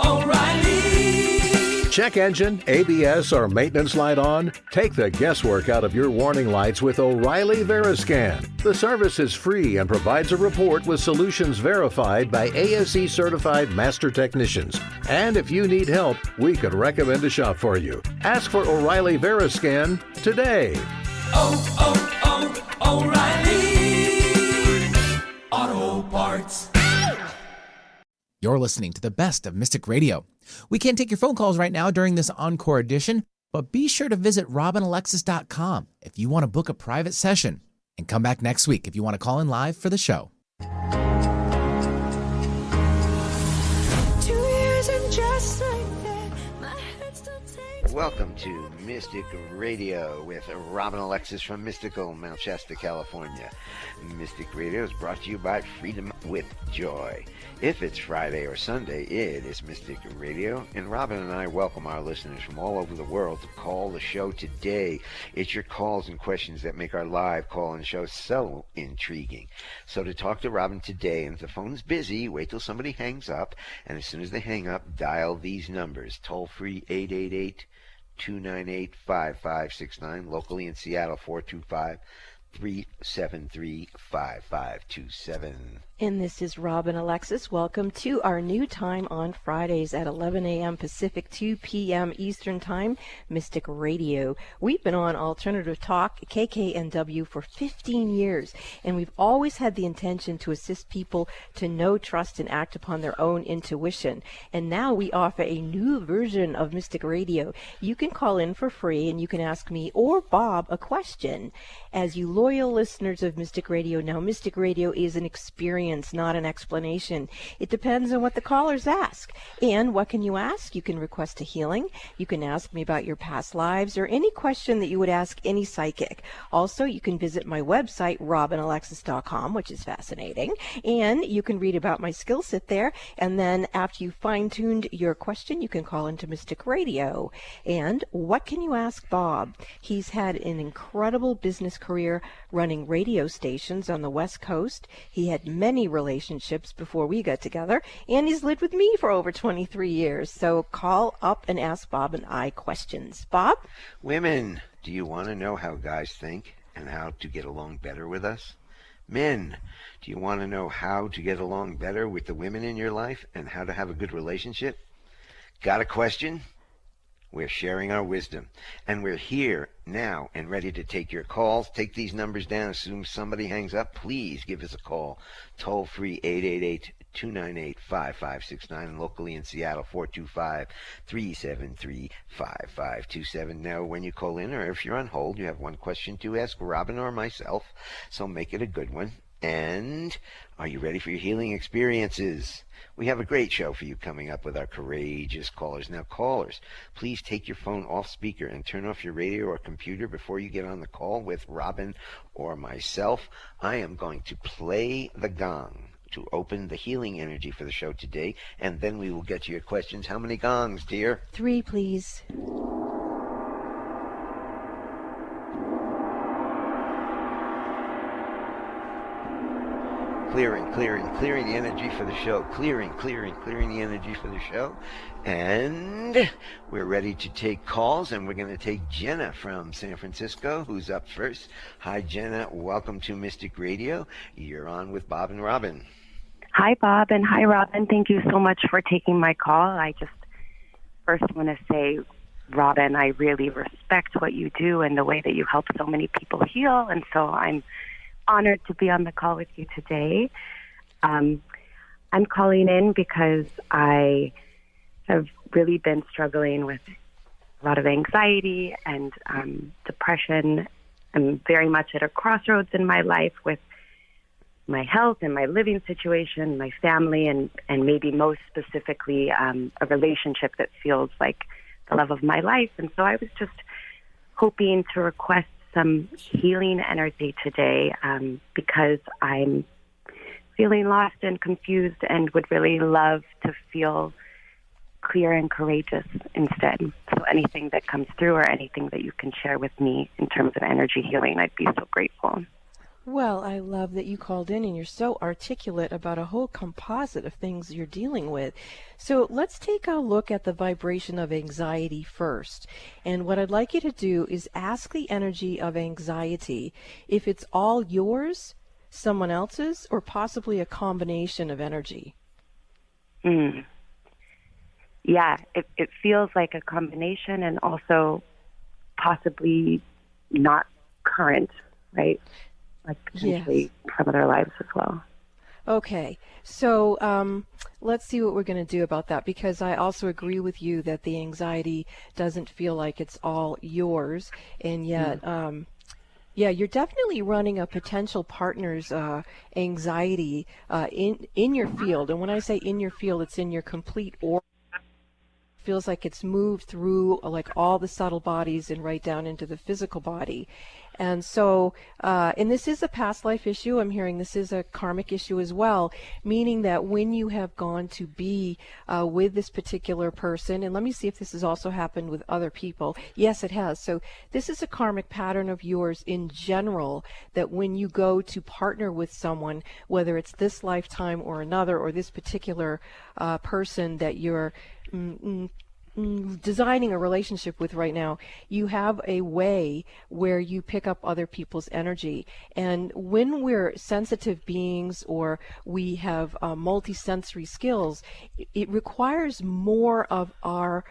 O'Reilly. Check engine, ABS, or maintenance light on? Take the guesswork out of your warning lights with O'Reilly Veriscan. The service is free and provides a report with solutions verified by ASE certified master technicians. And if you need help, we could recommend a shop for you. Ask for O'Reilly Veriscan today. O'Reilly Auto Parts. You're listening to the best of Mystic Radio. We can't take your phone calls right now during this Encore edition, but be sure to visit robinalexis.com if you want to book a private session. And come back next week if you want to call in live for the show. 2 years and just like that, my head still takes. Welcome to Mystic Radio with Robin Alexis from mystical Mount Shasta, California. Mystic Radio is brought to you by Freedom with Joy. If it's Friday or Sunday, it is Mystic Radio, and Robin and I welcome our listeners from all over the world to call the show today. It's your calls and questions that make our live call-in show so intriguing. So to talk to Robin today, and if the phone's busy, wait till somebody hangs up, and as soon as they hang up, dial these numbers. Toll-free 888-298-5569, locally in Seattle 425-373-5527. And this is Robin Alexis. Welcome to our new time on Fridays at 11 a.m. Pacific, 2 p.m. Eastern Time, Mystic Radio. We've been on Alternative Talk, KKNW, for 15 years, and we've always had the intention to assist people to know, trust, and act upon their own intuition. And now we offer a new version of Mystic Radio. You can call in for free, and you can ask me or Bob a question. As you loyal listeners of Mystic Radio, now Mystic Radio is an experience, not an explanation. It depends on what the callers ask. And what can you ask? You can request a healing. You can ask me about your past lives or any question that you would ask any psychic. Also, you can visit my website, robinalexis.com, which is fascinating. And you can read about my skill set there. And then after you fine-tuned your question, you can call into Mystic Radio. And what can you ask Bob? He's had an incredible business career running radio stations on the West Coast. He had many relationships before we got together, and he's lived with me for over 23 years. So call up and ask Bob and I questions. Bob? Women, do you want to know how guys think and how to get along better with us? Men, do you want to know how to get along better with the women in your life and how to have a good relationship? Got a question? We're sharing our wisdom, and we're here now and ready to take your calls. Take these numbers down. As soon as somebody hangs up, please give us a call. Toll-free 888-298-5569, and locally in Seattle 425-373-5527. Now, when you call in, or if you're on hold, you have one question to ask Robin or myself, so make it a good one. And are you ready for your healing experiences? We have a great show for you coming up with our courageous callers. Now, callers, please take your phone off speaker and turn off your radio or computer before you get on the call with Robin or myself. I am going to play the gong to open the healing energy for the show today, and then we will get to your questions. How many gongs, dear? 3, please. Clearing the energy for the show. Clearing the energy for the show. And we're ready to take calls, and we're going to take Jenna from San Francisco, who's up first. Hi, Jenna. Welcome to Mystic Radio. You're on with Bob and Robin. Hi, Bob, and hi, Robin. Thank you so much for taking my call. I just first want to say, Robin, I really respect what you do and the way that you help so many people heal, and so I'm honored to be on the call with you today. I'm calling in because I have really been struggling with a lot of anxiety and depression. I'm very much at a crossroads in my life with my health and my living situation, my family, and maybe most specifically a relationship that feels like the love of my life. And so I was just hoping to request some healing energy today because I'm feeling lost and confused and would really love to feel clear and courageous instead. So anything that comes through or anything that you can share with me in terms of energy healing, I'd be so grateful. Well, I love that you called in and you're so articulate about a whole composite of things you're dealing with. So let's take a look at the vibration of anxiety first. And what I'd like you to do is ask the energy of anxiety if it's all yours, someone else's, or possibly a combination of energy. Yeah, it feels like a combination and also possibly not current, right? Like potentially from other lives as well. Okay, so let's see what we're going to do about that, because I also agree with you that the anxiety doesn't feel like it's all yours, and yet, yeah, you're definitely running a potential partner's anxiety in your field, and when I say in your field, it's in your complete aura. Feels like it's moved through like all the subtle bodies and right down into the physical body. And so, and this is a past life issue. I'm hearing this is a karmic issue as well, meaning that when you have gone to be with this particular person, and let me see if this has also happened with other people. Yes, it has. So this is a karmic pattern of yours in general, that when you go to partner with someone, whether it's this lifetime or another, or this particular person that you're designing a relationship with right now, you have a way where you pick up other people's energy. And when we're sensitive beings, or we have multi-sensory skills, it requires more of our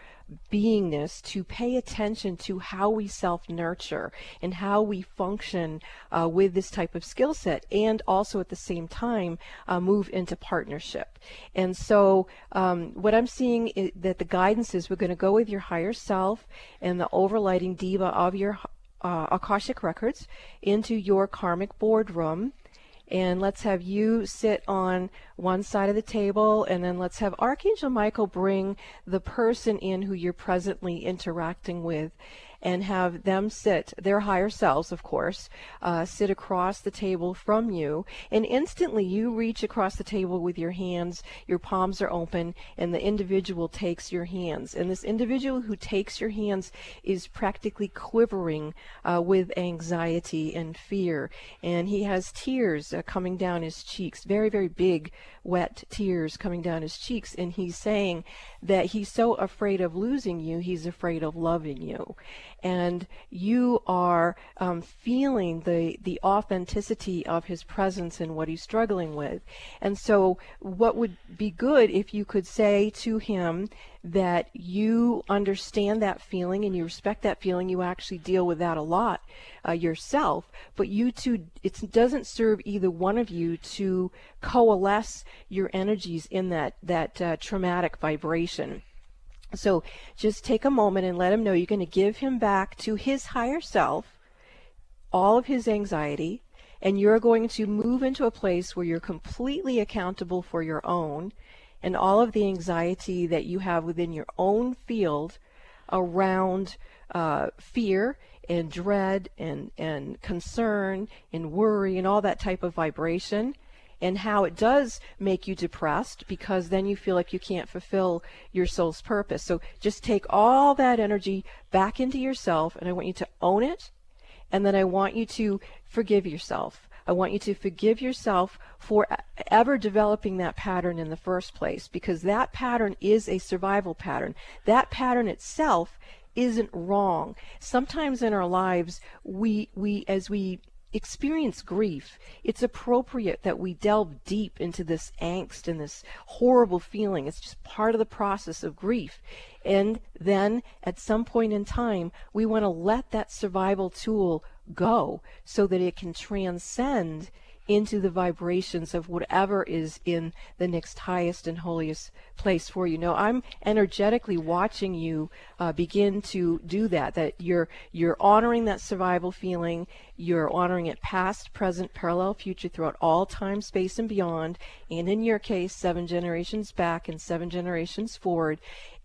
beingness to pay attention to how we self-nurture and how we function with this type of skill set, and also at the same time move into partnership. And so what I'm seeing is that the guidance is we're going to go with your higher self and the overlighting diva of your Akashic records into your karmic boardroom. And let's have you sit on one side of the table, and then let's have Archangel Michael bring the person in who you're presently interacting with, and have them sit, their higher selves, of course, sit across the table from you. And instantly you reach across the table with your hands, your palms are open, and the individual takes your hands. And this individual who takes your hands is practically quivering with anxiety and fear. And he has tears coming down his cheeks, very, very big, wet tears coming down his cheeks. And he's saying that he's so afraid of losing you, he's afraid of loving you. And you are feeling the authenticity of his presence and what he's struggling with. And so what would be good if you could say to him that you understand that feeling and you respect that feeling. You actually deal with that a lot yourself, but you two, it doesn't serve either one of you to coalesce your energies in that traumatic vibration. So just take a moment and let him know you're going to give him back to his higher self all of his anxiety, and you're going to move into a place where you're completely accountable for your own and all of the anxiety that you have within your own field around fear and dread and concern and worry and all that type of vibration, and how it does make you depressed, because then you feel like you can't fulfill your soul's purpose. So just take all that energy back into yourself, and I want you to own it, and then I want you to forgive yourself. I want you to forgive yourself for ever developing that pattern in the first place, because that pattern is a survival pattern. That pattern itself isn't wrong. Sometimes in our lives, as we experience grief, it's appropriate that we delve deep into this angst and this horrible feeling. It's just part of the process of grief. And then at some point in time, we want to let that survival tool go so that it can transcend into the vibrations of whatever is in the next highest and holiest place for you. Now, I'm energetically watching you begin to do that you're honoring that survival feeling, you're honoring it past, present, parallel, future, throughout all time, space, and beyond, and in your case, 7 generations back and 7 generations forward.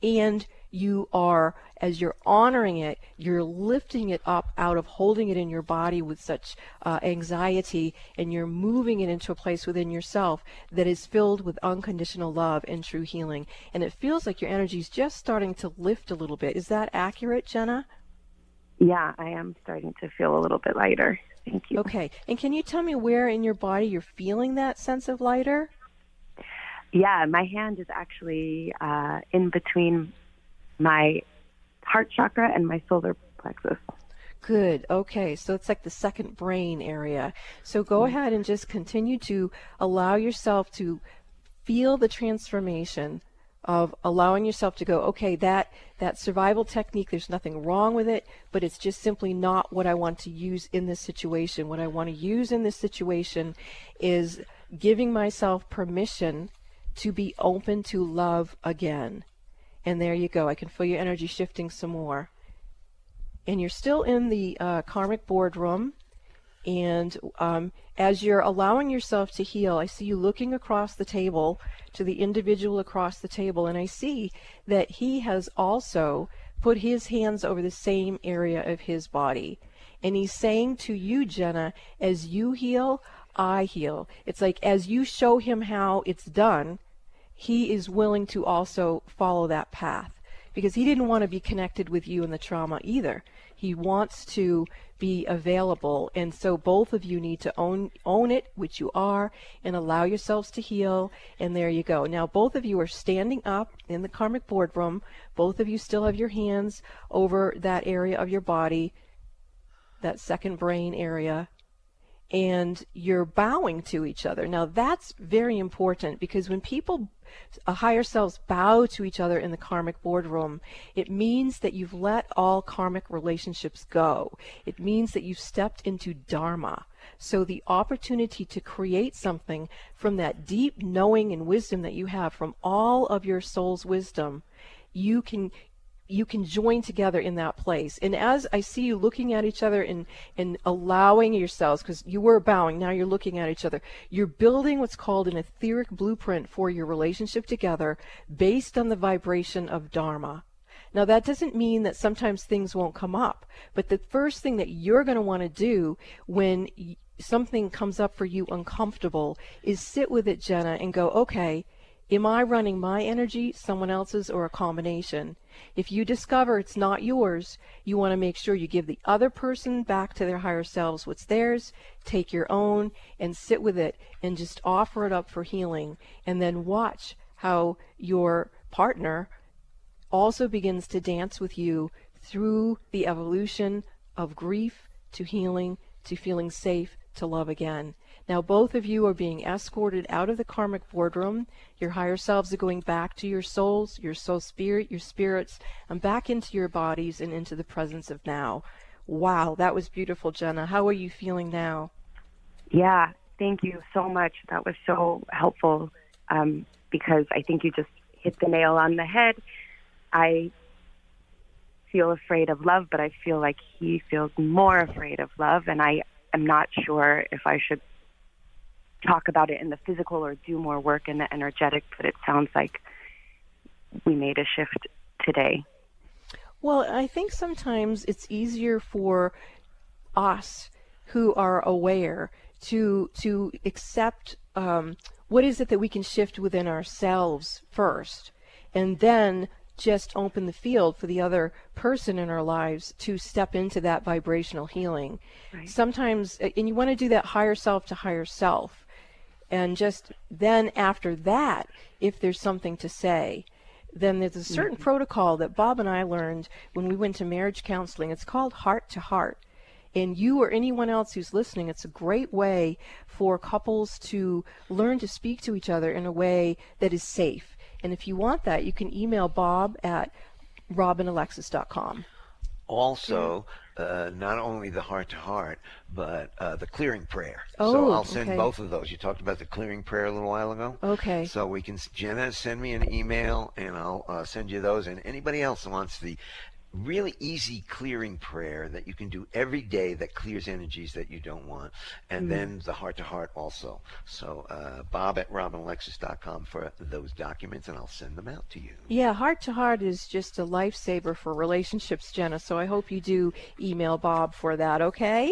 And you are, as you're honoring it, you're lifting it up out of holding it in your body with such anxiety, and you're moving it into a place within yourself that is filled with unconditional love and true healing. And it feels like your energy is just starting to lift a little bit. Is that accurate, Jenna? Yeah, I am starting to feel a little bit lighter. Thank you. Okay. And can you tell me where in your body you're feeling that sense of lighter? Yeah, my hand is actually in between my heart chakra and my solar plexus. Good. Okay. So it's like the second brain area. So go ahead and just continue to allow yourself to feel the transformation of allowing yourself to go, okay, that survival technique, there's nothing wrong with it, but it's just simply not what I want to use in this situation. What I want to use in this situation is giving myself permission to be open to love again. And there you go. I can feel your energy shifting some more. And you're still in the karmic boardroom. And as you're allowing yourself to heal, I see you looking across the table to the individual across the table, and I see that he has also put his hands over the same area of his body. And he's saying to you, Jenna, as you heal, I heal. It's like as you show him how it's done, he is willing to also follow that path, because he didn't want to be connected with you in the trauma either. He wants to be available, and so both of you need to own it, which you are, and allow yourselves to heal. And there you go. Now both of you are standing up in the karmic boardroom. Both of you still have your hands over that area of your body, that second brain area, and you're bowing to each other. Now that's very important, because when people higher selves bow to each other in the karmic boardroom, it means that you've let all karmic relationships go. It means that you've stepped into Dharma. So the opportunity to create something from that deep knowing and wisdom that you have from all of your soul's wisdom, you can join together in that place. And as I see you looking at each other and allowing yourselves, because you were bowing, now you're looking at each other, you're building what's called an etheric blueprint for your relationship together based on the vibration of Dharma. Now that doesn't mean that sometimes things won't come up, but the first thing that you're going to want to do when something comes up for you uncomfortable is sit with it, Jenna, and go, okay, am I running my energy, someone else's, or a combination? If you discover it's not yours, you want to make sure you give the other person back to their higher selves what's theirs, take your own, and sit with it, and just offer it up for healing. And then watch how your partner also begins to dance with you through the evolution of grief to healing to feeling safe to love again. Now both of you are being escorted out of the karmic boardroom. Your higher selves are going back to your souls, your soul spirit, your spirits, and back into your bodies and into the presence of now. Wow, that was beautiful, Jenna. How are you feeling now? Yeah, thank you so much. That was so helpful, because I think you just hit the nail on the head. I feel afraid of love, but I feel like he feels more afraid of love, and I am not sure if I should talk about it in the physical or do more work in the energetic, but it sounds like we made a shift today. Well, I think sometimes it's easier for us who are aware to accept what is it that we can shift within ourselves first, and then just open the field for the other person in our lives to step into that vibrational healing. Right. Sometimes, and you want to do that higher self to higher self. And just then after that, if there's something to say, then there's a certain protocol that Bob and I learned when we went to marriage counseling. It's called heart to heart. And you or anyone else who's listening, it's a great way for couples to learn to speak to each other in a way that is safe. And if you want that, you can email Bob at robinalexis.com. Also, not only the heart-to-heart, but the clearing prayer. Oh, so I'll send okay. both of those. You talked about the clearing prayer a little while ago. Okay. So we can, Jenna, send me an email, and I'll send you those. And anybody else who wants the really easy clearing prayer that you can do every day that clears energies that you don't want. And then the heart-to-heart also. So Bob at robinalexis.com for those documents, and I'll send them out to you. Yeah, heart-to-heart is just a lifesaver for relationships, Jenna. So I hope you do email Bob for that, okay?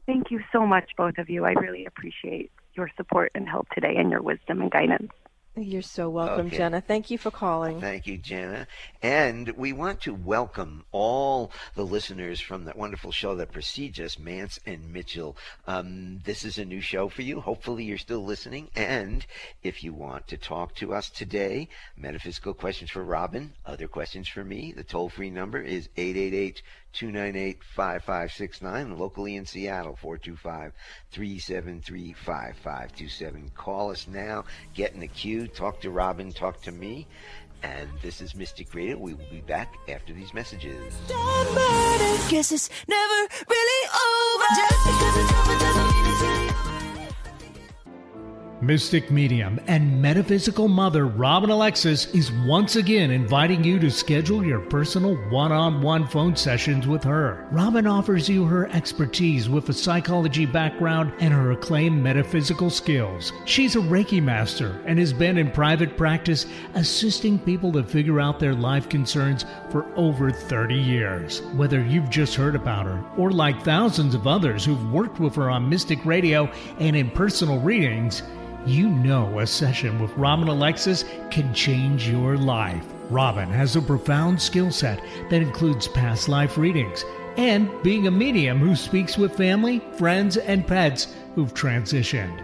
Thank you so much, both of you. I really appreciate your support and help today and your wisdom and guidance. You're so welcome, Okay. Jenna. Thank you for calling. Thank you, Jenna. And we want to welcome all the listeners from that wonderful show that precedes us, Mance and Mitchell. This is a new show for you. Hopefully you're still listening. And if you want to talk to us today, metaphysical questions for Robin, other questions for me, the toll-free number is 888-298-5569. Locally in Seattle, 425-373-5527. Call us now. Get in the queue. Talk to Robin. Talk to me. And this is Mystic Radio. We will be back after these messages. Guess it's never really over. Just because it's over doesn't mean it's really over. Mystic medium and metaphysical mother Robin Alexis is once again inviting you to schedule your personal one-on-one phone sessions with her. Robin offers you her expertise with a psychology background and her acclaimed metaphysical skills. She's a Reiki master and has been in private practice assisting people to figure out their life concerns for over 30 years. Whether you've just heard about her or like thousands of others who've worked with her on Mystic Radio and in personal readings, you know a session with Robin Alexis can change your life. Robin has a profound skill set that includes past life readings and being a medium who speaks with family, friends, and pets who've transitioned.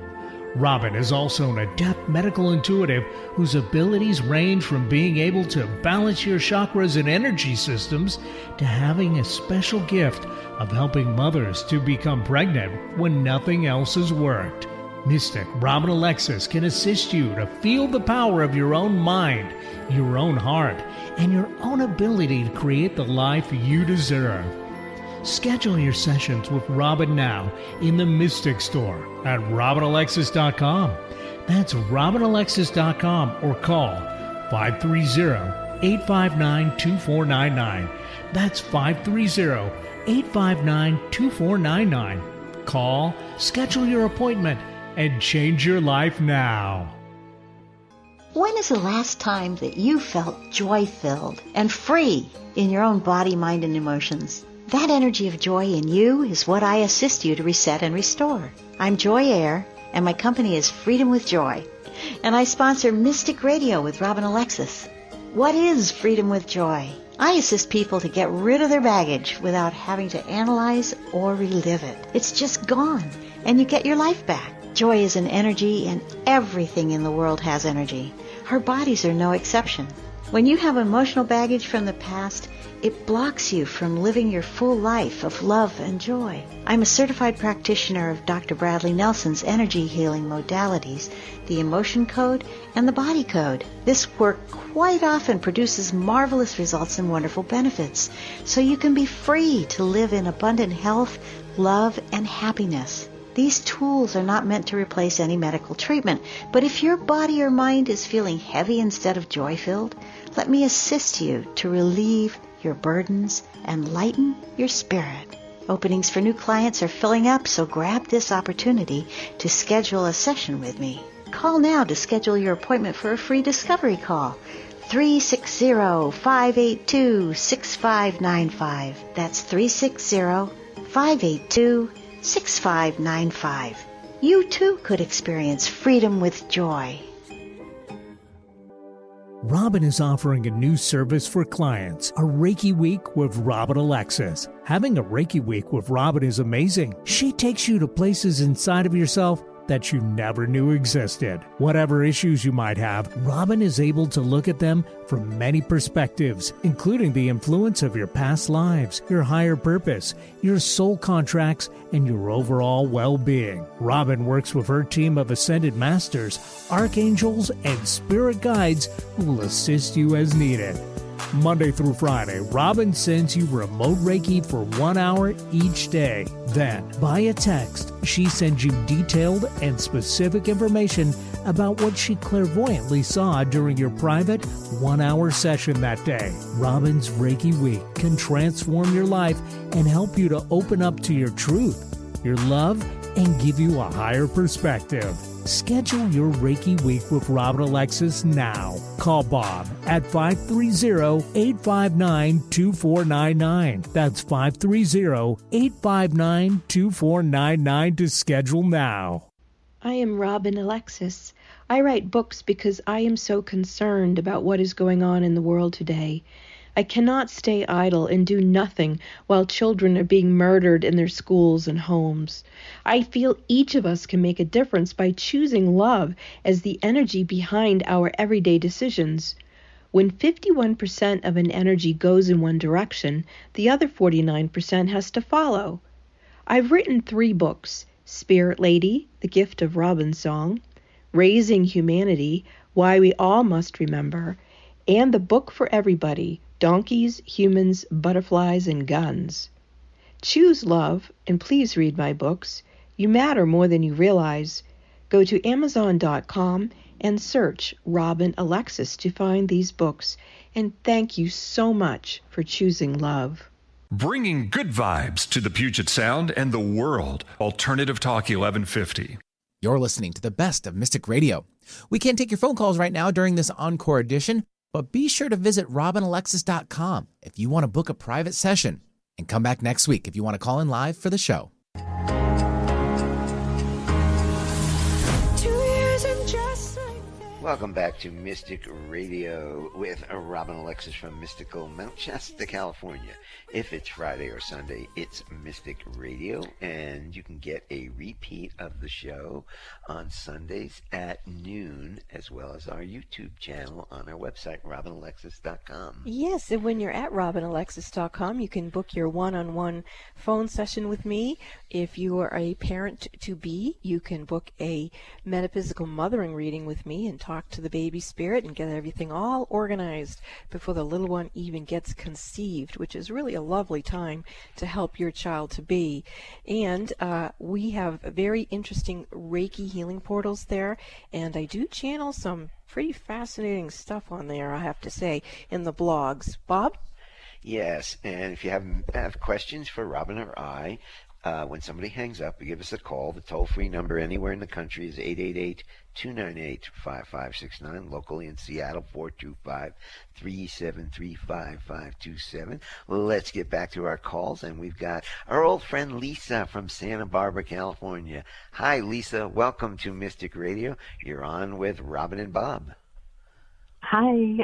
Robin is also an adept medical intuitive whose abilities range from being able to balance your chakras and energy systems to having a special gift of helping mothers to become pregnant when nothing else has worked. Mystic Robin Alexis can assist you to feel the power of your own mind, your own heart, and your own ability to create the life you deserve. Schedule your sessions with Robin now in the Mystic Store at RobinAlexis.com. That's RobinAlexis.com or call 530-859-2499. That's 530-859-2499. Call, schedule your appointment, and change your life now. When is the last time that you felt joy-filled and free in your own body, mind, and emotions? That energy of joy in you is what I assist you to reset and restore. I'm Joy Air, and my company is Freedom with Joy. And I sponsor Mystic Radio with Robin Alexis. What is Freedom with Joy? I assist people to get rid of their baggage without having to analyze or relive it. It's just gone, and you get your life back. Joy is an energy, and everything in the world has energy. Our bodies are no exception. When you have emotional baggage from the past, it blocks you from living your full life of love and joy. I'm a certified practitioner of Dr. Bradley Nelson's energy healing modalities, the emotion code and the body code. This work quite often produces marvelous results and wonderful benefits, so you can be free to live in abundant health, love, and happiness. These tools are not meant to replace any medical treatment, but if your body or mind is feeling heavy instead of joy-filled, let me assist you to relieve your burdens and lighten your spirit. Openings for new clients are filling up, so grab this opportunity to schedule a session with me. Call now to schedule your appointment for a free discovery call. 360-582-6595. That's 360-582-6595. You too could experience freedom with joy. Robin is offering a new service for clients, a Reiki Week with Robin Alexis. Having a Reiki Week with Robin is amazing. She takes you to places inside of yourself that you never knew existed. Whatever issues you might have, Robin is able to look at them from many perspectives, including the influence of your past lives, your higher purpose, your soul contracts, and your overall well-being. Robin works with her team of ascended masters, archangels, and spirit guides who will assist you as needed. Monday through Friday, Robin sends you remote Reiki for 1 hour each day. Then, via text, she sends you detailed and specific information about what she clairvoyantly saw during your private 1 hour session that day. Robin's Reiki Week can transform your life and help you to open up to your truth, your love, and give you a higher perspective. Schedule your Reiki Week with Robin Alexis now. Call Bob at 530-859-2499. That's 530-859-2499 to schedule now. I am Robin Alexis, I write books because I am so concerned about what is going on in the world today. I cannot stay idle and do nothing while children are being murdered in their schools and homes. I feel each of us can make a difference by choosing love as the energy behind our everyday decisions. When 51% of an energy goes in one direction, the other 49% has to follow. I've written 3 books: Spirit Lady, The Gift of Robin Song, Raising Humanity, Why We All Must Remember, and the book for everybody, Donkeys, Humans, Butterflies, and Guns. Choose love, and please read my books. You matter more than you realize. Go to Amazon.com and search Robin Alexis to find these books. And thank you so much for choosing love. Bringing good vibes to the Puget Sound and the world. Alternative Talk 1150. You're listening to the best of Mystic Radio. We can't take your phone calls right now during this encore edition, but be sure to visit RobinAlexis.com if you want to book a private session. And come back next week if you want to call in live for the show. 2 years and just like that. Welcome back to Mystic Radio with Robin Alexis from mystical Mount Shasta, California. If it's Friday or Sunday, it's Mystic Radio, and you can get a repeat of the show on Sundays at noon, as well as our YouTube channel on our website, robinalexis.com. Yes, and when you're at robinalexis.com, you can book your one-on-one phone session with me. If you are a parent-to-be, you can book a metaphysical mothering reading with me and talk to the baby spirit and get everything all organized before the little one even gets conceived, which is really a lovely time to help your child to be. And we have very interesting Reiki healing portals there, and I do channel some pretty fascinating stuff on there, I have to say, in the blogs. Bob? Yes, and if you have questions for Robin or I, when somebody hangs up, you give us a call. The toll-free number anywhere in the country is 888-298-5569. Locally in Seattle, 425-373-5527. Let's get back to our calls, and we've got our old friend Lisa from Santa Barbara, California. Hi, Lisa. Welcome to Mystic Radio. You're on with Robin and Bob. Hi.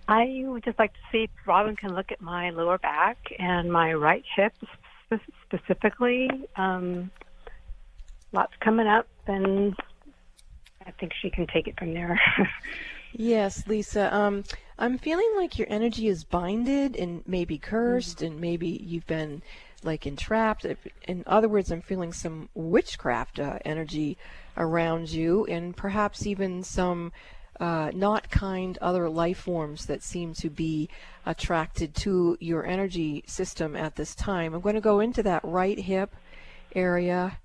I would just like to see if Robin can look at my lower back and my right hip specifically. Lots coming up, and I think she can take it from there. Yes, Lisa. I'm feeling like your energy is binded and maybe cursed, and maybe you've been like entrapped. In other words, I'm feeling some witchcraft energy around you, and perhaps even some not kind other life forms that seem to be attracted to your energy system at this time. I'm going to go into that right hip area.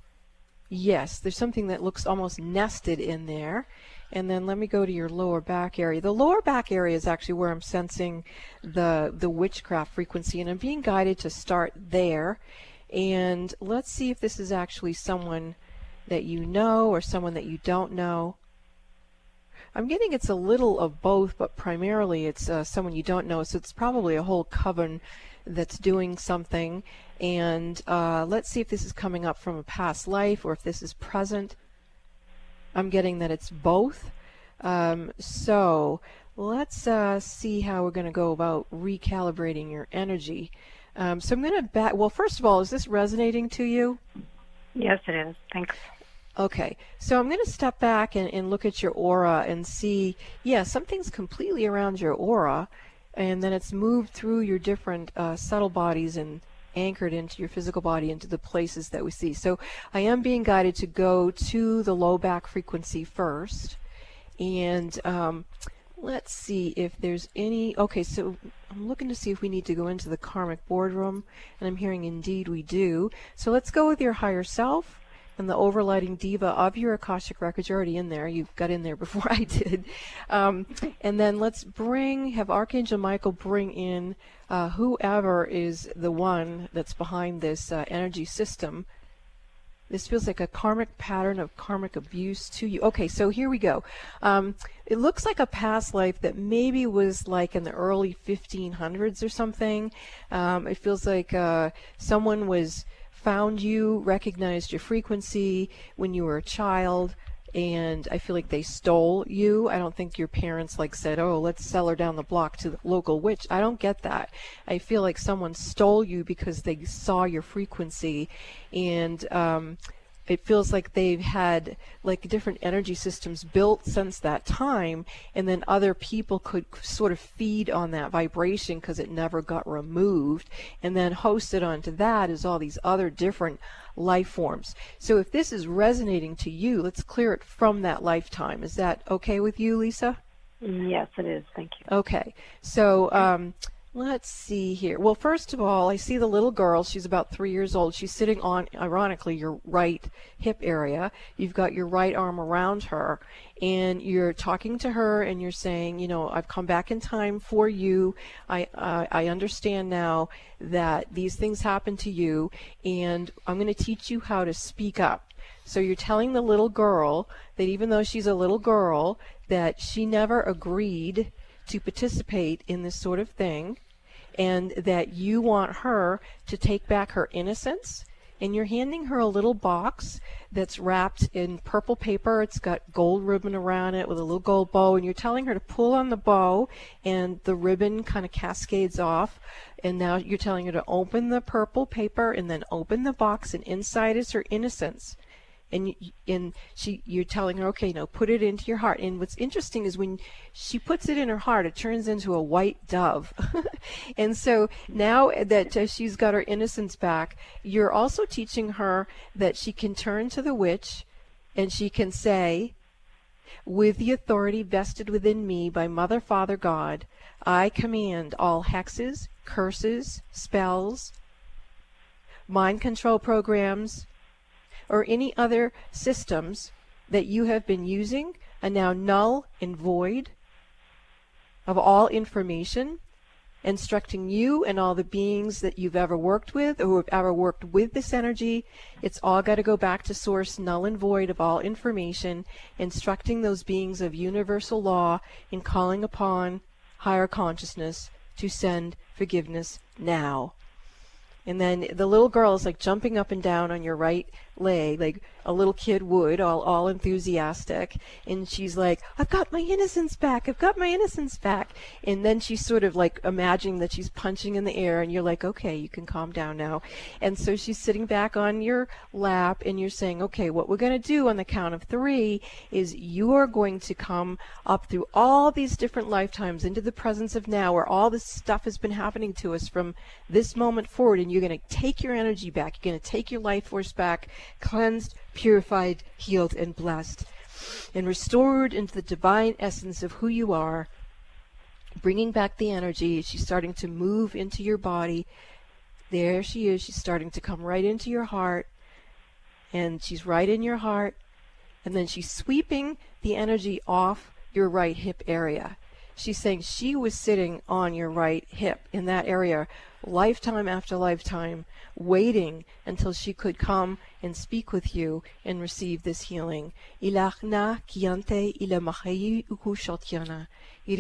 Yes, there's something that looks almost nested in there. And then let me go to your lower back area. The lower back area is actually where I'm sensing the witchcraft frequency, and I'm being guided to start there. And let's see if this is actually someone that you know or someone that you don't know. I'm getting it's a little of both, but primarily it's someone you don't know, so it's probably a whole coven that's doing something. And let's see if this is coming up from a past life or if this is present. I'm getting that it's both. So let's see how we're going to go about recalibrating your energy. So I'm going to well, first of all, is this resonating to you? Yes, it is. Thanks. Okay, so I'm going to step back and look at your aura and see, yeah, something's completely around your aura, and then it's moved through your different subtle bodies and anchored into your physical body, into the places that we see. So I am being guided to go to the low back frequency first, and let's see if there's any, okay, so I'm looking to see if we need to go into the karmic boardroom, and I'm hearing indeed we do. So let's go with your higher self and the overlighting diva of your Akashic records. You're already in there. You got in there before I did. And then let's have Archangel Michael bring in whoever is the one that's behind this energy system. This feels like a karmic pattern of karmic abuse to you. Okay, so here we go. It looks like a past life that maybe was like in the early 1500s or something. It feels like someone found you, recognized your frequency when you were a child, and I feel like they stole you. I don't think your parents like said, oh, let's sell her down the block to the local witch. I don't get that. I feel like someone stole you because they saw your frequency, and it feels like they've had like different energy systems built since that time, and then other people could sort of feed on that vibration because it never got removed, and then hosted onto that is all these other different life forms. So if this is resonating to you, let's clear it from that lifetime. Is that okay with you, Lisa? Yes, it is. Thank you. Okay. So let's see here. Well, first of all, I see the little girl. She's about 3 years old. She's sitting on, ironically, your right hip area. You've got your right arm around her, and you're talking to her, and you're saying, you know, I've come back in time for you. I understand now that these things happen to you, and I'm going to teach you how to speak up. So you're telling the little girl that even though she's a little girl, that she never agreed to participate in this sort of thing, and that you want her to take back her innocence. And you're handing her a little box that's wrapped in purple paper. It's got gold ribbon around it with a little gold bow, and you're telling her to pull on the bow, and the ribbon kind of cascades off. And now you're telling her to open the purple paper and then open the box, and inside is her innocence. And you're telling her, okay, now put it into your heart. And what's interesting is when she puts it in her heart, it turns into a white dove. And so now that she's got her innocence back, you're also teaching her that she can turn to the witch and she can say, with the authority vested within me by Mother, Father, God, I command all hexes, curses, spells, mind control programs, or any other systems that you have been using are now null and void of all information, instructing you and all the beings that you've ever worked with or who have ever worked with this energy. It's all got to go back to source, null and void of all information, instructing those beings of universal law in calling upon higher consciousness to send forgiveness now. And then the little girl is like jumping up and down on your right leg, like a little kid would, all enthusiastic. And she's like, I've got my innocence back. I've got my innocence back. And then she's sort of like imagining that she's punching in the air, and you're like, okay, you can calm down now. And so she's sitting back on your lap, and you're saying, okay, what we're going to do on the count of 3 is you are going to come up through all these different lifetimes into the presence of now, where all this stuff has been happening to us from this moment forward, and you're going to take your energy back. You're going to take your life force back, cleansed, purified, healed, and blessed, and restored into the divine essence of who you are, bringing back the energy. She's starting to move into your body. There she is. She's starting to come right into your heart, and she's right in your heart, and then she's sweeping the energy off your right hip area. She's saying she was sitting on your right hip in that area lifetime after lifetime, waiting until she could come and speak with you and receive this healing. It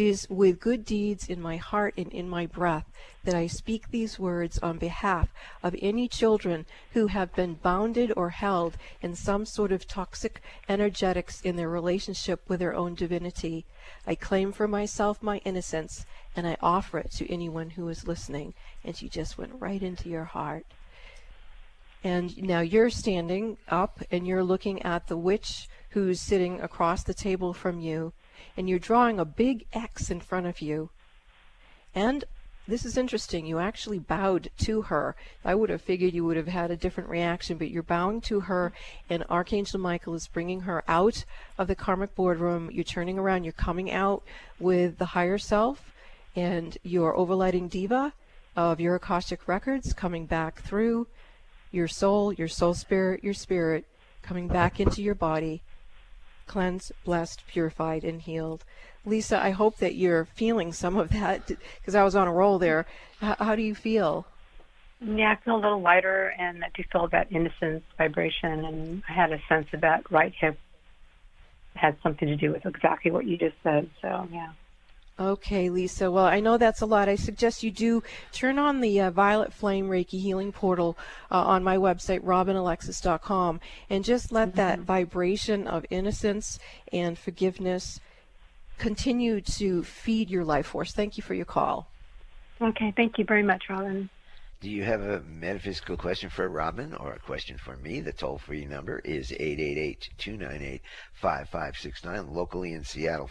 is with good deeds in my heart and in my breath that I speak these words on behalf of any children who have been bounded or held in some sort of toxic energetics in their relationship with their own divinity. I claim for myself my innocence, and I offer it to anyone who is listening. And she just went right into your heart. And now you're standing up, and you're looking at the witch who's sitting across the table from you, and you're drawing a big X in front of you. And this is interesting. You actually bowed to her. I would have figured you would have had a different reaction, but you're bowing to her, and Archangel Michael is bringing her out of the karmic boardroom. You're turning around. You're coming out with the higher self and your overlighting diva of your Akashic records coming back through your soul spirit, your spirit, coming back into your body, cleansed, blessed, purified, and healed. Lisa, I hope that you're feeling some of that, because I was on a roll there. How do you feel? Yeah, I feel a little lighter, and I do feel that innocence vibration, and I had a sense of that right hip had something to do with exactly what you just said, so yeah. Okay, Lisa. Well, I know that's a lot. I suggest you do turn on the Violet Flame Reiki Healing Portal on my website, robinalexis.com, and just let that vibration of innocence and forgiveness continue to feed your life force. Thank you for your call. Okay, thank you very much, Robin. Do you have a metaphysical question for Robin or a question for me? The toll-free number is 888-298-5569. Locally in Seattle,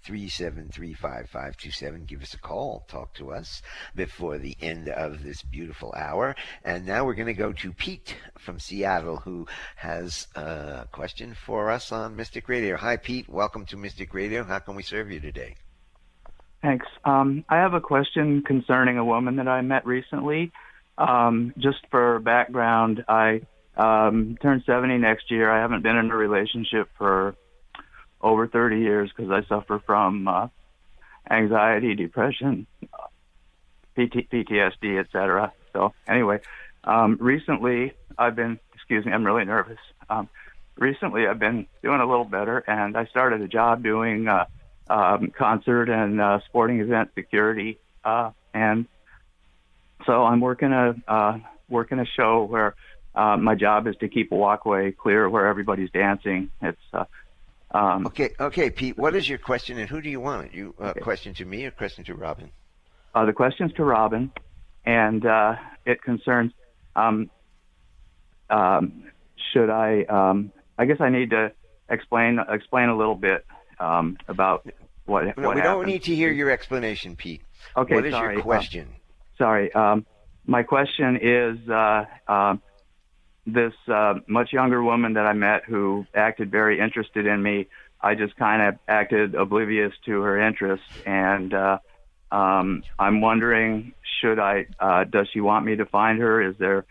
425-373-5527. Give us a call. Talk to us before the end of this beautiful hour. And now we're going to go to Pete from Seattle, who has a question for us on Mystic Radio. Hi, Pete. Welcome to Mystic Radio. How can we serve you today? Thanks. I have a question concerning a woman that I met recently. Just for background, I turn 70 next year. I haven't been in a relationship for over 30 years because I suffer from anxiety, depression, PTSD, etc. So anyway, recently I've been, I'm really nervous. Recently I've been doing a little better, and I started a job doing concert and sporting event security, and so I'm working a show where my job is to keep a walkway clear where everybody's dancing. It's okay, Pete. What is your question, and who do you want it? You question to me or question to Robin? The question's to Robin, and it concerns. Should I? I guess I need to explain a little bit about what we happened. don't need to hear your explanation, Pete. Okay, what is sorry. your question? Sorry. My question is this much younger woman that I met who acted very interested in me. I just kind of acted oblivious to her interest, and I'm wondering, does she want me to find her? Is there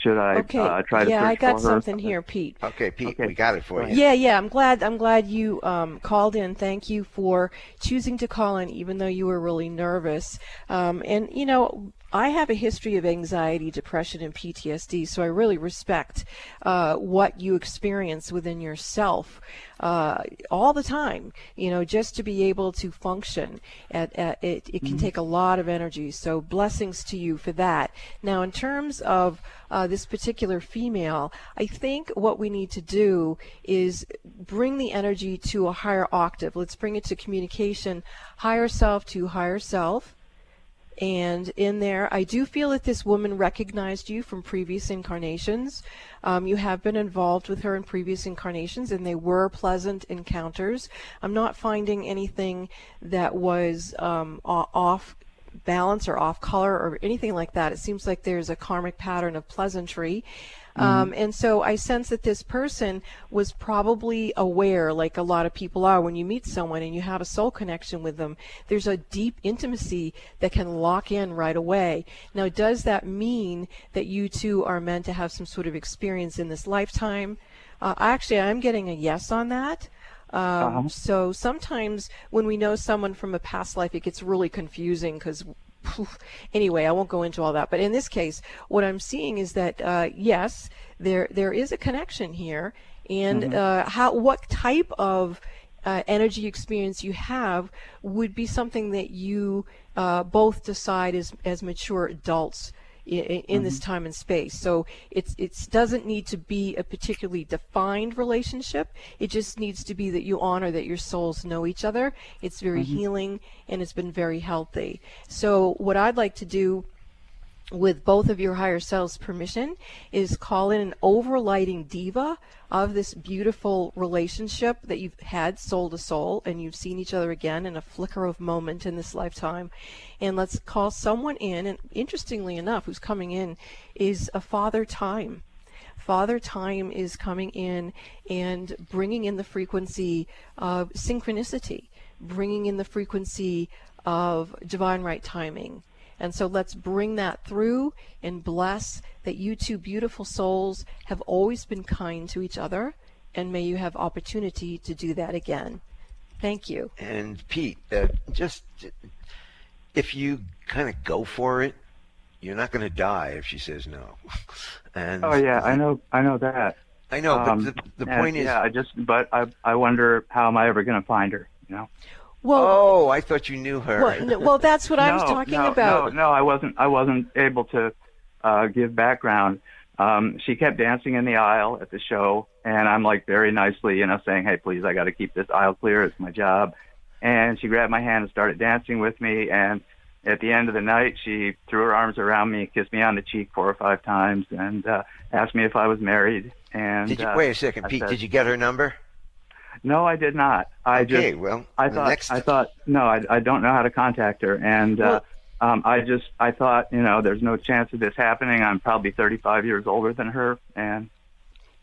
should I try to search for her? Yeah, I got something here, Pete. Okay, Pete, we got it for you. Yeah. I'm glad you called in. Thank you for choosing to call in, even though you were really nervous. And you know, I have a history of anxiety, depression, and PTSD, so I really respect what you experience within yourself all the time. You know, just to be able to function, it can take a lot of energy. So blessings to you for that. Now, in terms of this particular female, I think what we need to do is bring the energy to a higher octave. Let's bring it to communication, higher self to higher self. And in there, I do feel that this woman recognized you from previous incarnations. You have been involved with her in previous incarnations, and they were pleasant encounters. I'm not finding anything that was off balance or off color or anything like that. It seems like there's a karmic pattern of pleasantry. And so I sense that this person was probably aware, like a lot of people are, when you meet someone and you have a soul connection with them, there's a deep intimacy that can lock in right away. Now, does that mean that you two are meant to have some sort of experience in this lifetime? Actually, I'm getting a yes on that. So sometimes when we know someone from a past life, it gets really confusing because anyway, I won't go into all that. But in this case, what I'm seeing is that, yes, there is a connection here. And what type of energy experience you have would be something that you both decide as mature adults in this time and space. So it doesn't need to be a particularly defined relationship. It just needs to be that you honor that your souls know each other. It's very healing, and it's been very healthy. So what I'd like to do, with both of your higher selves' permission, is call in an overlighting diva of this beautiful relationship that you've had soul to soul, and you've seen each other again in a flicker of moment in this lifetime. And let's call someone in, and interestingly enough, who's coming in is a Father Time. Father Time is coming in and bringing in the frequency of synchronicity, bringing in the frequency of divine right timing. And so let's bring that through and bless that you two beautiful souls have always been kind to each other, and may you have opportunity to do that again. Thank you. And Pete, just if you kind of go for it, you're not going to die if she says no. And oh yeah, I know that. I know, but the point is, I wonder how am I ever going to find her? You know. Well, I thought you knew her. Well, that's what I was talking about. No, I wasn't able to give background. She kept dancing in the aisle at the show, and I'm like very nicely, saying, "Hey, please, I got to keep this aisle clear. It's my job." And she grabbed my hand and started dancing with me. And at the end of the night, she threw her arms around me, kissed me on the cheek 4 or 5 times, and asked me if I was married. And wait a second, Pete? Did you get her number? No, I did not. I thought no, I don't know how to contact her, and I thought, there's no chance of this happening. I'm probably 35 years older than her, and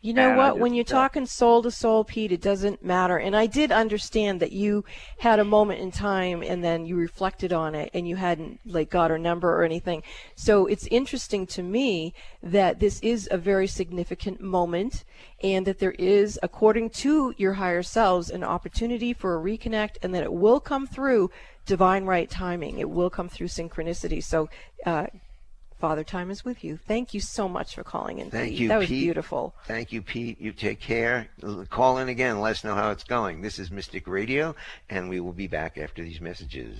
you know what? When you're talking soul to soul, Pete, it doesn't matter. And I did understand that you had a moment in time and then you reflected on it and you hadn't got her number or anything. So it's interesting to me that this is a very significant moment and that there is, according to your higher selves, an opportunity for a reconnect, and that it will come through divine right timing. It will come through synchronicity. So, Father Time is with you. Thank you so much for calling in, Thank Pete. you, That was Pete. beautiful. Thank you, Pete. You take care. Call in again. Let us know how it's going. This is Mystic Radio, and we will be back after these messages.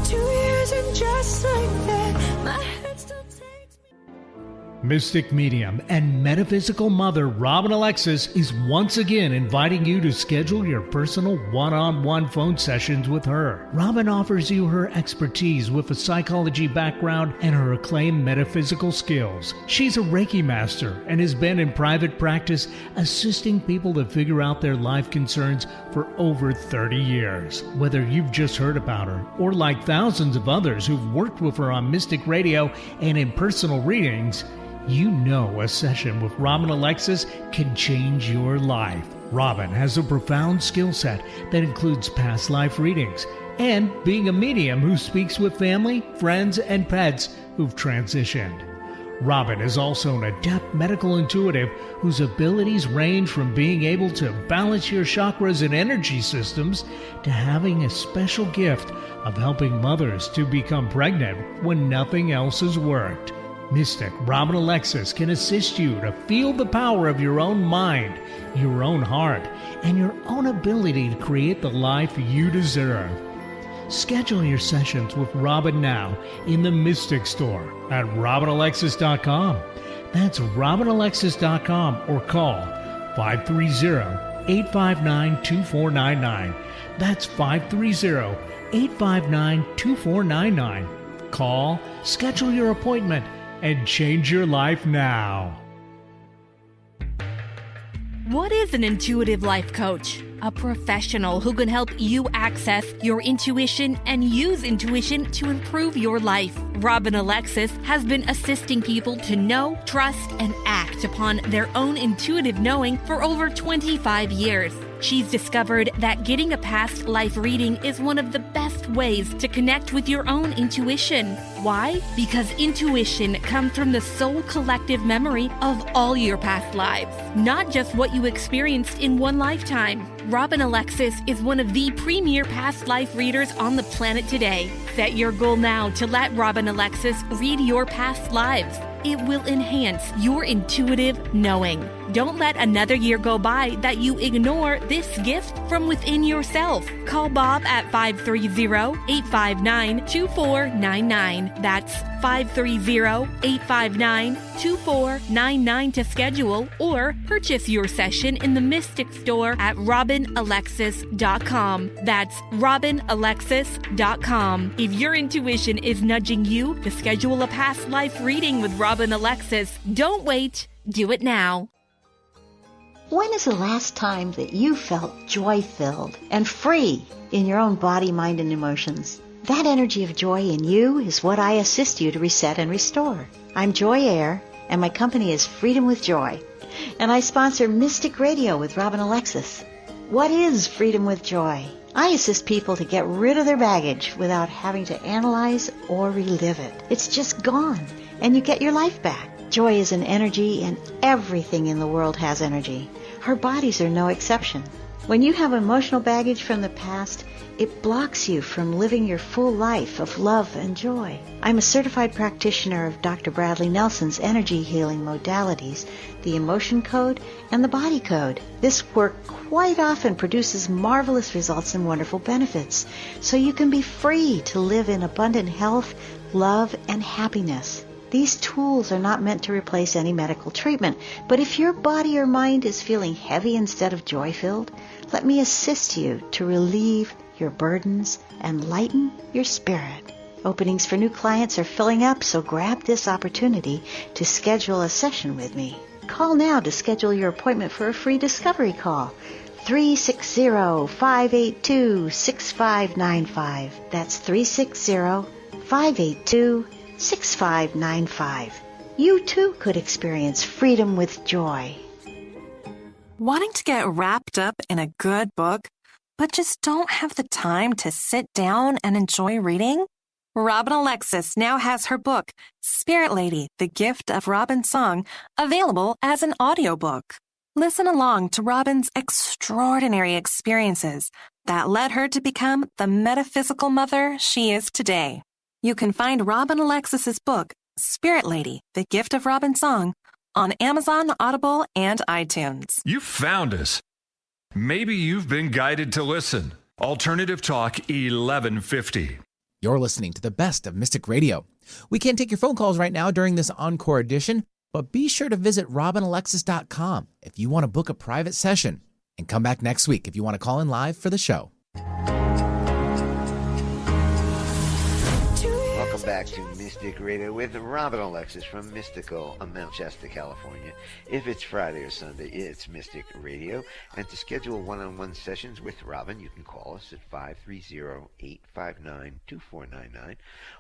2 years and just like that, my head still takes me. Mystic medium and metaphysical mother Robin Alexis is once again inviting you to schedule your personal one-on-one phone sessions with her. Robin offers you her expertise with a psychology background and her acclaimed metaphysical skills. She's a Reiki master and has been in private practice assisting people to figure out their life concerns for over 30 years. Whether you've just heard about her or like thousands of others who've worked with her on Mystic Radio and in personal readings, you know a session with Robin Alexis can change your life. Robin has a profound skill set that includes past life readings and being a medium who speaks with family, friends, and pets who've transitioned. Robin is also an adept medical intuitive whose abilities range from being able to balance your chakras and energy systems to having a special gift of helping mothers to become pregnant when nothing else has worked. Mystic Robin Alexis can assist you to feel the power of your own mind, your own heart, and your own ability to create the life you deserve. Schedule your sessions with Robin now in the Mystic Store at RobinAlexis.com. That's RobinAlexis.com, or call 530-859-2499. That's 530-859-2499. Call, schedule your appointment, and change your life now. What is an intuitive life coach? A professional who can help you access your intuition and use intuition to improve your life. Robin Alexis has been assisting people to know, trust, and act upon their own intuitive knowing for over 25 years. She's discovered that getting a past life reading is one of the best ways to connect with your own intuition. Why? Because intuition comes from the soul collective memory of all your past lives, not just what you experienced in one lifetime. Robin Alexis is one of the premier past life readers on the planet today. Set your goal now to let Robin Alexis read your past lives. It will enhance your intuitive knowing. Don't let another year go by that you ignore this gift from within yourself. Call Bob at 530-859-2499. That's 530-859-2499 to schedule or purchase your session in the Mystic Store at RobinAlexis.com. That's RobinAlexis.com. If your intuition is nudging you to schedule a past life reading with Robin Alexis, don't wait. Do it now. When is the last time that you felt joy-filled and free in your own body, mind, and emotions? That energy of joy in you is what I assist you to reset and restore. I'm Joy Air, and my company is Freedom with Joy, and I sponsor Mystic Radio with Robin Alexis. What is Freedom with Joy? I assist people to get rid of their baggage without having to analyze or relive it. It's just gone, and you get your life back. Joy is an energy, and everything in the world has energy. Our bodies are no exception. When you have emotional baggage from the past, it blocks you from living your full life of love and joy. I'm a certified practitioner of Dr. Bradley Nelson's energy healing modalities, the emotion code and the body code. This work quite often produces marvelous results and wonderful benefits, so you can be free to live in abundant health, love, and happiness. These tools are not meant to replace any medical treatment, but if your body or mind is feeling heavy instead of joy-filled, let me assist you to relieve your burdens and lighten your spirit. Openings for new clients are filling up, so grab this opportunity to schedule a session with me. Call now to schedule your appointment for a free discovery call. 360-582-6595. That's 360-582-6595. You too could experience freedom with joy. Wanting to get wrapped up in a good book, but just don't have the time to sit down and enjoy reading? Robin Alexis now has her book, Spirit Lady, The Gift of Robin's Song, available as an audiobook. Listen along to Robin's extraordinary experiences that led her to become the metaphysical mother she is today. You can find Robin Alexis's book, Spirit Lady, The Gift of Robin's Song, on Amazon, Audible, and iTunes. You found us. Maybe you've been guided to listen. Alternative Talk 1150. You're listening to the best of Mystic Radio. We can't take your phone calls right now during this Encore edition, but be sure to visit robinalexis.com if you want to book a private session. And come back next week if you want to call in live for the show. Welcome back to Mystic Radio with Robin Alexis from Mystical, Mount Shasta, California. If it's Friday or Sunday, it's Mystic Radio. And to schedule one-on-one sessions with Robin, you can call us at 530-859-2499,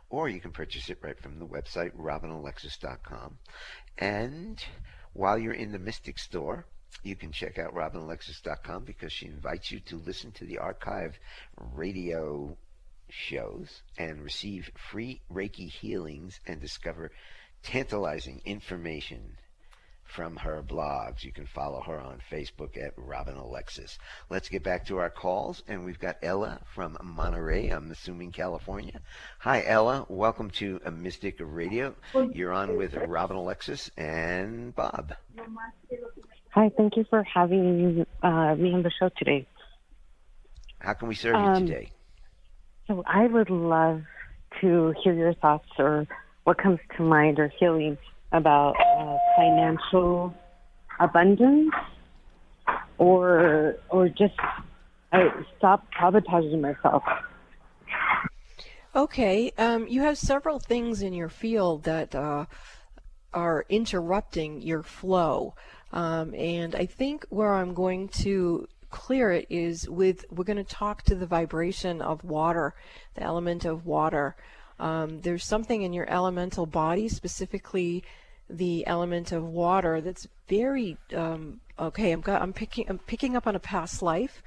or you can purchase it right from the website, robinalexis.com. And while you're in the Mystic store, you can check out robinalexis.com because she invites you to listen to the archive radio shows and receive free Reiki healings and discover tantalizing information from her blogs. You can follow her on Facebook at Robin Alexis. Let's get back to our calls, and we've got Ella from Monterey, I'm assuming California. Hi, Ella. Welcome to Mystic Radio. You're on with Robin Alexis and Bob. Hi, thank you for having me on the show today. How can we serve you today? So I would love to hear your thoughts or what comes to mind or healing about financial abundance or just stop sabotaging myself. Okay, you have several things in your field that are interrupting your flow. And I think where I'm going to clear it is we're going to talk to the vibration of water, the element of water. There's something in your elemental body, specifically the element of water, that's very okay. I'm picking up on a past life.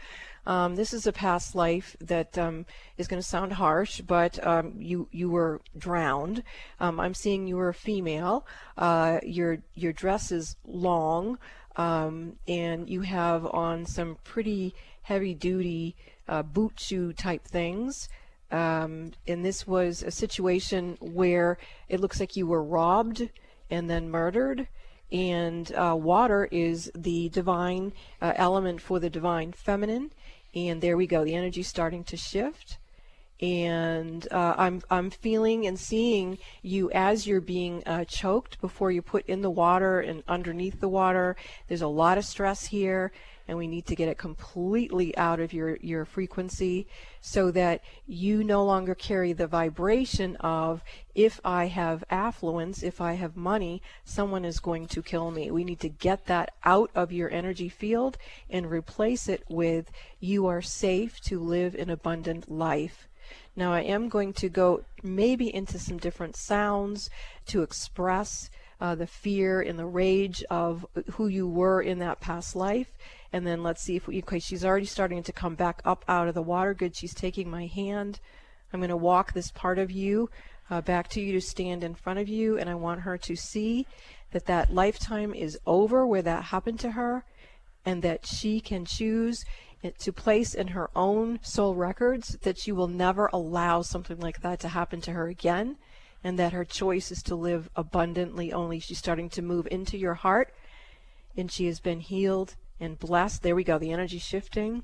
This is a past life that is going to sound harsh, but you were drowned. I'm seeing you were a female. Your dress is long, and you have on some pretty heavy-duty boot shoe type things. And this was a situation where it looks like you were robbed and then murdered. And water is the divine element for the divine feminine. And there we go. The energy's starting to shift. And I'm feeling and seeing you as you're being choked before you put in the water and underneath the water. There's a lot of stress here, and we need to get it completely out of your frequency so that you no longer carry the vibration of, if I have affluence, if I have money, someone is going to kill me. We need to get that out of your energy field and replace it with, you are safe to live an abundant life. Now I am going to go maybe into some different sounds to express the fear and the rage of who you were in that past life. And then let's see if okay, she's already starting to come back up out of the water. Good, she's taking my hand. I'm going to walk this part of you back to you to stand in front of you, and I want her to see that lifetime is over where that happened to her, and that she can choose to place in her own soul records that she will never allow something like that to happen to her again, and that her choice is to live abundantly only. She's starting to move into your heart, and she has been healed and blessed. There we go, the energy shifting.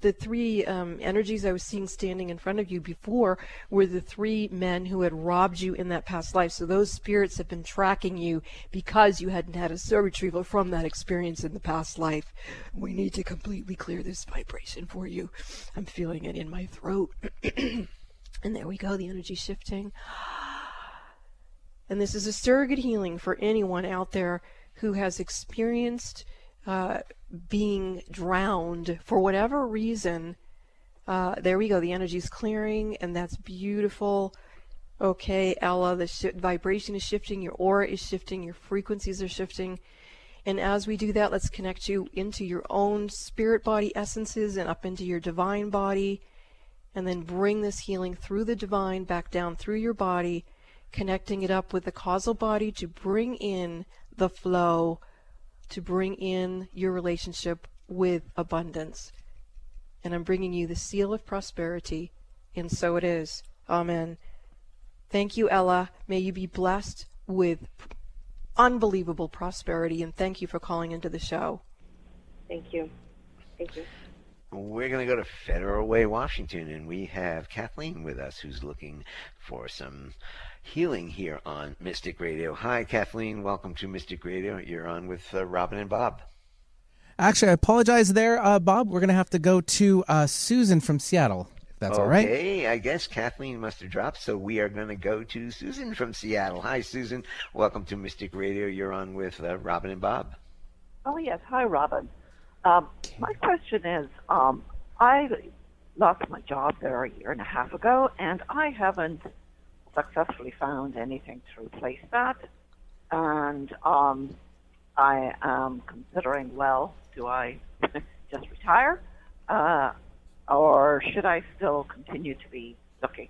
The three energies I was seeing standing in front of you before were the three men who had robbed you in that past life. So those spirits have been tracking you because you hadn't had a soul retrieval from that experience in the past life. We need to completely clear this vibration for you. I'm feeling it in my throat. And there we go, the energy shifting. And this is a surrogate healing for anyone out there who has experienced being drowned for whatever reason. There we go, the energy's clearing, and that's beautiful. Okay, Ella, the vibration is shifting, your aura is shifting, your frequencies are shifting. And as we do that, let's connect you into your own spirit body essences and up into your divine body, and then bring this healing through the divine back down through your body, connecting it up with the causal body to bring in the flow, to bring in your relationship with abundance. And I'm bringing you the seal of prosperity, and so it is. Amen. Thank you, Ella. May you be blessed with unbelievable prosperity, and thank you for calling into the show. Thank you. Thank you. We're going to go to Federal Way, Washington, and we have Kathleen with us, who's looking for some healing here on Mystic Radio. Hi, Kathleen. Welcome to Mystic Radio. You're on with Robin and Bob. Actually, I apologize there, Bob. We're going to have to go to Susan from Seattle, if that's all right. Okay, I guess Kathleen must have dropped, so we are going to go to Susan from Seattle. Hi, Susan. Welcome to Mystic Radio. You're on with Robin and Bob. Oh, yes. Hi, Robin. My question is, I lost my job there a year and a half ago, and I haven't successfully found anything to replace that. And I am considering, well, do I just retire? Or should I still continue to be looking?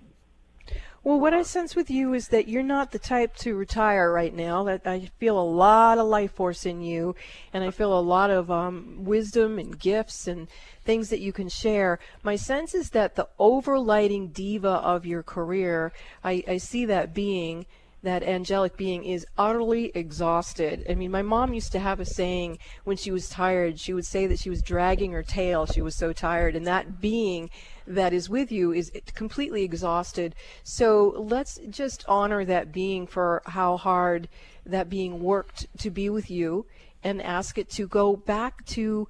Well, what I sense with you is that you're not the type to retire right now. That I feel a lot of life force in you, and I feel a lot of wisdom and gifts and things that you can share. My sense is that the overlighting diva of your career, I see that being, that angelic being, is utterly exhausted. I mean, my mom used to have a saying when she was tired. She would say that she was dragging her tail. She was so tired. And that being that is with you is completely exhausted. So let's just honor that being for how hard that being worked to be with you, and ask it to go back to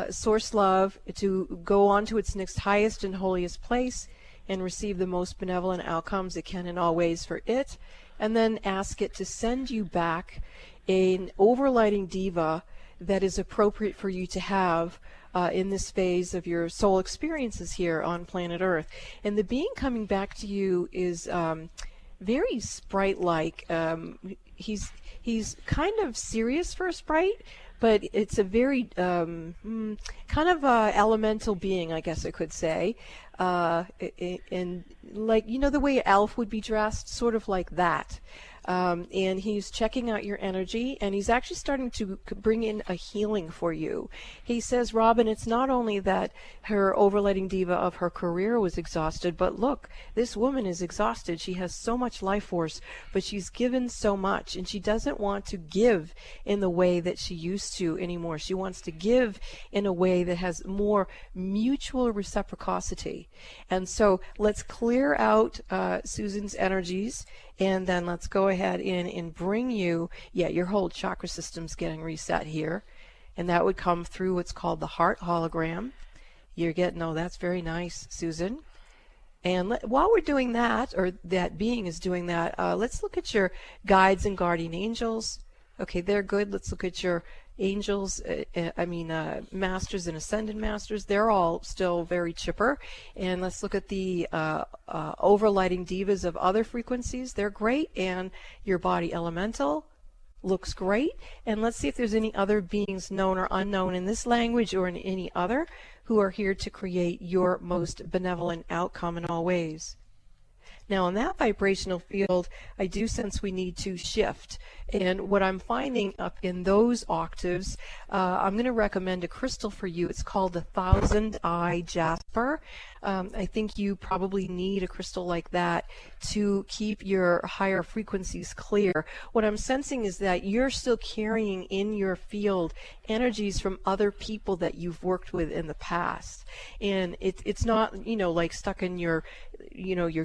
source love, to go on to its next highest and holiest place and receive the most benevolent outcomes it can in all ways for it. And then ask it to send you back an overlighting diva that is appropriate for you to have in this phase of your soul experiences here on planet Earth. And the being coming back to you is very sprite-like. He's kind of serious for a sprite, but it's a very kind of elemental being, I guess I could say. And like, you know, the way an elf would be dressed, sort of like that. And he's checking out your energy, and he's actually starting to bring in a healing for you. He says, Robin, it's not only that her overlighting diva of her career was exhausted, but look, this woman is exhausted. She has so much life force, but she's given so much, and she doesn't want to give in the way that she used to anymore. She wants to give in a way that has more mutual reciprocity. And so let's clear out Susan's energies, and then let's go ahead and bring you, your whole chakra system's getting reset here. And that would come through what's called the heart hologram. You're getting, oh, that's very nice, Susan. And while we're doing that, or that being is doing that, let's look at your guides and guardian angels. Okay, they're good. Let's look at your angels, masters and ascended masters. They're all still very chipper. And let's look at the overlighting divas of other frequencies. They're great. And your body elemental looks great. And let's see if there's any other beings, known or unknown, in this language or in any other, who are here to create your most benevolent outcome in all ways. Now, in that vibrational field, I do sense we need to shift. And what I'm finding up in those octaves, I'm going to recommend a crystal for you. It's called the 1000-Eye Jasper. I think you probably need a crystal like that to keep your higher frequencies clear. What I'm sensing is that you're still carrying in your field energies from other people that you've worked with in the past. And it's not, like stuck in your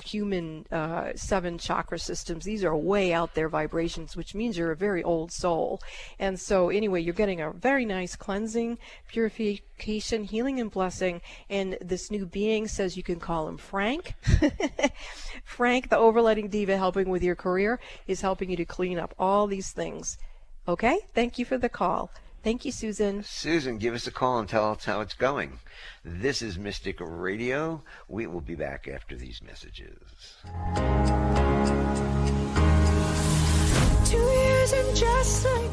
human 7 chakra systems. These are way out there vibrations, which means you're a very old soul. And so anyway, you're getting a very nice cleansing, purification, healing, and blessing. And this new being says you can call him Frank. Frank, the overletting diva helping with your career, is helping you to clean up all these things. Okay? Thank you for the call. Thank you, Susan. Susan, give us a call and tell us how it's going. This is Mystic Radio. We will be back after these messages. 2 years and just like that.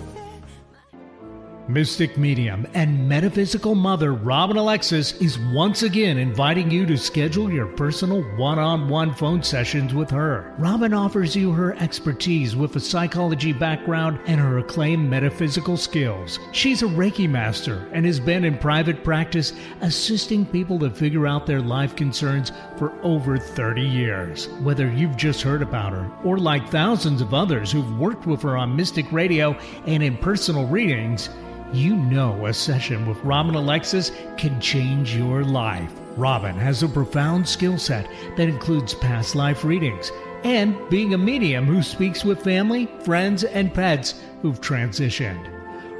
Mystic medium and metaphysical mother Robin Alexis is once again inviting you to schedule your personal one-on-one phone sessions with her. Robin offers you her expertise with a psychology background and her acclaimed metaphysical skills. She's a Reiki master and has been in private practice assisting people to figure out their life concerns for over 30 years. Whether you've just heard about her or like thousands of others who've worked with her on Mystic Radio and in personal readings, you know a session with Robin Alexis can change your life. Robin has a profound skill set that includes past life readings and being a medium who speaks with family, friends, and pets who've transitioned.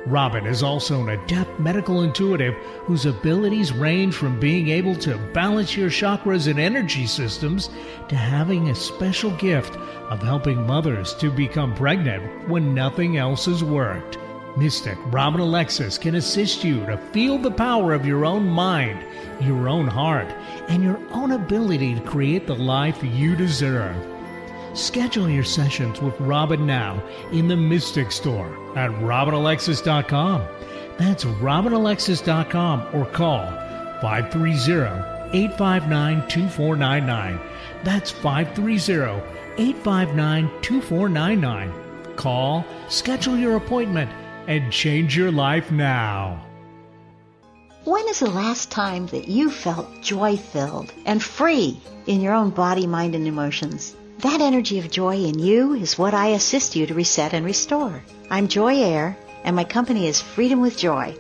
Robin is also an adept medical intuitive whose abilities range from being able to balance your chakras and energy systems to having a special gift of helping mothers to become pregnant when nothing else has worked. Mystic Robin Alexis can assist you to feel the power of your own mind, your own heart, and your own ability to create the life you deserve. Schedule your sessions with Robin now in the Mystic Store at RobinAlexis.com. That's RobinAlexis.com or call 530-859-2499. That's 530-859-2499. Call, schedule your appointment, and change your life now. When is the last time that you felt joy-filled and free in your own body, mind, and emotions? That energy of joy in you is what I assist you to reset and restore. I'm Joy Air, and my company is Freedom with Joy,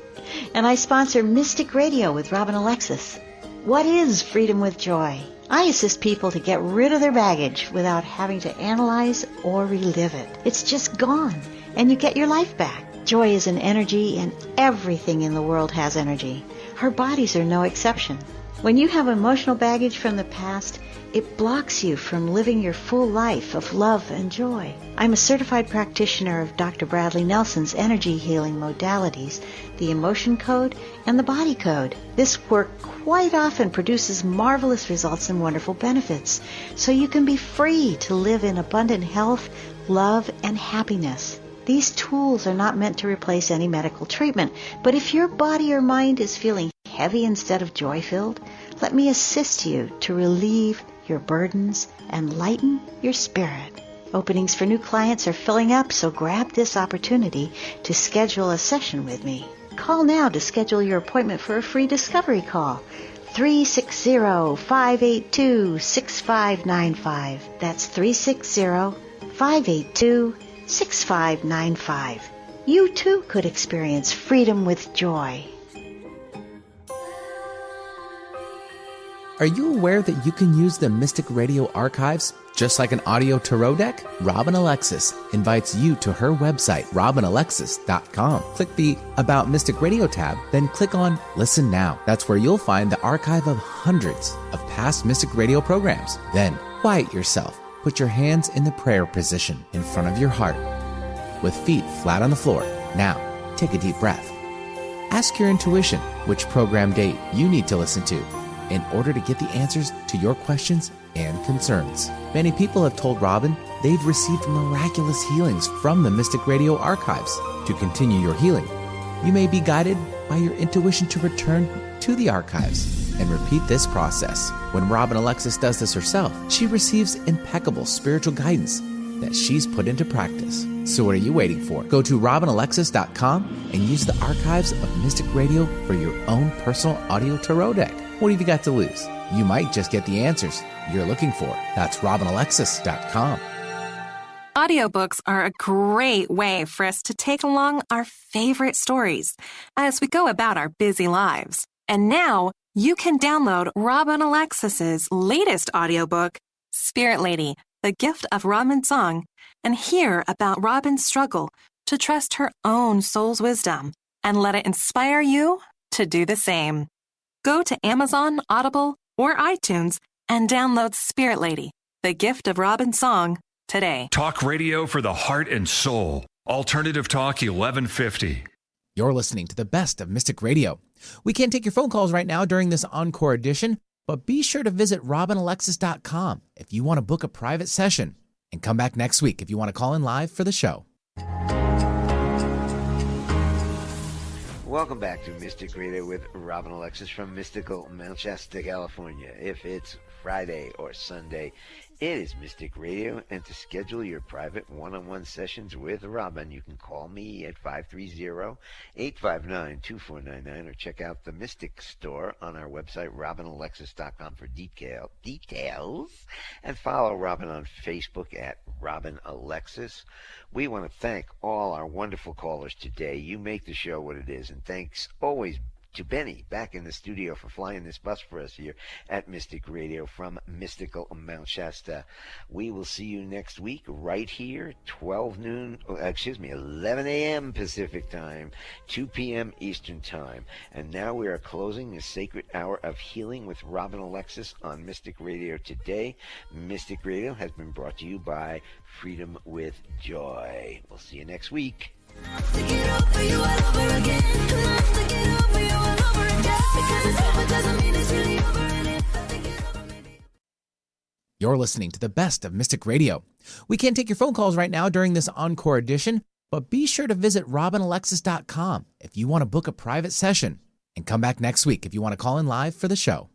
and I sponsor Mystic Radio with Robin Alexis. What is Freedom with Joy? I assist people to get rid of their baggage without having to analyze or relive it. It's just gone, and you get your life back. Joy is an energy, and everything in the world has energy. Our bodies are no exception. When you have emotional baggage from the past, it blocks you from living your full life of love and joy. I'm a certified practitioner of Dr. Bradley Nelson's energy healing modalities, the emotion code and the body code. This work quite often produces marvelous results and wonderful benefits, so you can be free to live in abundant health, love, and happiness. These tools are not meant to replace any medical treatment, but if your body or mind is feeling heavy instead of joy-filled, let me assist you to relieve your burdens and lighten your spirit. Openings for new clients are filling up, so grab this opportunity to schedule a session with me. Call now to schedule your appointment for a free discovery call. 360-582-6595. That's 360-582-6595. You too could experience freedom with joy. Are you aware that you can use the Mystic Radio archives just like an audio tarot deck? Robin Alexis invites you to her website, RobinAlexis.com. Click the About Mystic Radio tab, then click on Listen Now. That's where you'll find the archive of hundreds of past Mystic Radio programs. Then quiet yourself. Put your hands in the prayer position in front of your heart with feet flat on the floor. Now, take a deep breath. Ask your intuition which program date you need to listen to in order to get the answers to your questions and concerns. Many people have told Robin they've received miraculous healings from the Mystic Radio archives. To continue your healing, you may be guided by your intuition to return to the archives. and repeat this process. When Robin Alexis does this herself, she receives impeccable spiritual guidance that she's put into practice. So what are you waiting for? Go to robinalexis.com and use the archives of Mystic Radio for your own personal audio tarot deck. What have you got to lose? You might just get the answers you're looking for. That's robinalexis.com. Audiobooks are a great way for us to take along our favorite stories as we go about our busy lives. And now you can download Robin Alexis's latest audiobook, Spirit Lady, The Gift of Robin Song, and hear about Robin's struggle to trust her own soul's wisdom and let it inspire you to do the same. Go to Amazon, Audible, or iTunes and download Spirit Lady, The Gift of Robin Song today. Talk radio for the heart and soul. Alternative Talk 1150. You're listening to the best of Mystic Radio. We can't take your phone calls right now during this Encore edition, but be sure to visit robinalexis.com if you want to book a private session. And come back next week if you want to call in live for the show. Welcome back to Mystic Radio with Robin Alexis from mystical Mount Shasta, California. If it's Friday or Sunday, it is Mystic Radio, and to schedule your private one-on-one sessions with Robin, you can call me at 530-859-2499 or check out the Mystic Store on our website, robinalexis.com, for details, and follow Robin on Facebook at Robin Alexis. We want to thank all our wonderful callers today. You make the show what it is, and thanks always to Benny back in the studio for flying this bus for us here at Mystic Radio from mystical Mount Shasta. We will see you next week right here, 11 a.m. Pacific Time, 2 p.m. Eastern Time. And now we are closing the sacred hour of healing with Robin Alexis on Mystic Radio today. Mystic Radio has been brought to you by Freedom with Joy. We'll see you next week. You're listening to the best of Mystic Radio. We can't take your phone calls right now during this Encore edition, but be sure to visit robinalexis.com if you want to book a private session. And come back next week if you want to call in live for the show.